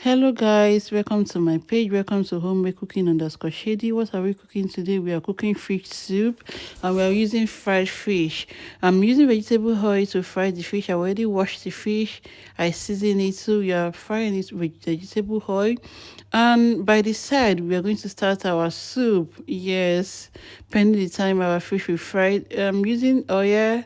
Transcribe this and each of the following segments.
Hello guys, welcome to my page. Welcome to homemade cooking underscore shady. What are we cooking today? We are cooking fish soup and we are using fried fish. I'm using vegetable oil to fry the fish. I already washed the fish. I season it, so we are frying it with vegetable oil. And by the side, we are going to start our soup. Yes, pending the time our fish will fry. I'm using oil,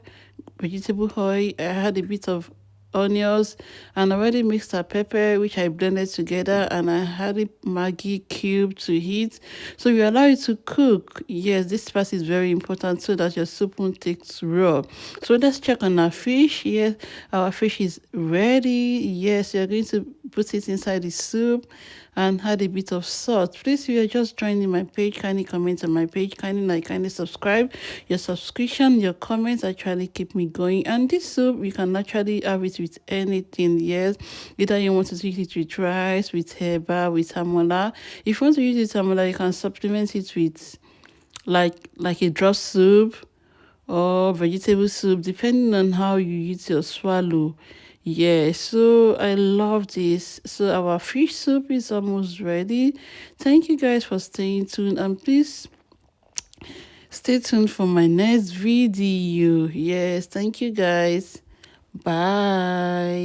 vegetable oil. I had a bit of onions and already mixed a pepper which I blended together, and I had a Maggi cube to heat. So you allow it to cook. Yes, this part is very important so that your soup won't take raw. So let's check on our fish. Yes, our fish is ready. Yes, you're going to put it inside the soup and add a bit of salt. Please, if you're just joining my page, kindly comment on my page, kindly like, kindly subscribe. Your subscription, your comments actually keep me going. And this soup, you can actually have it with anything. Yes, either you want to eat it with rice, with heba, with amola. If you want to use it with amola, you can supplement it with like a drop soup or vegetable soup, depending on how you use your swallow. Yeah, so I love this. So our fish soup is almost ready. Thank you guys for staying tuned, and please stay tuned for my next video. Yes, thank you guys. Bye.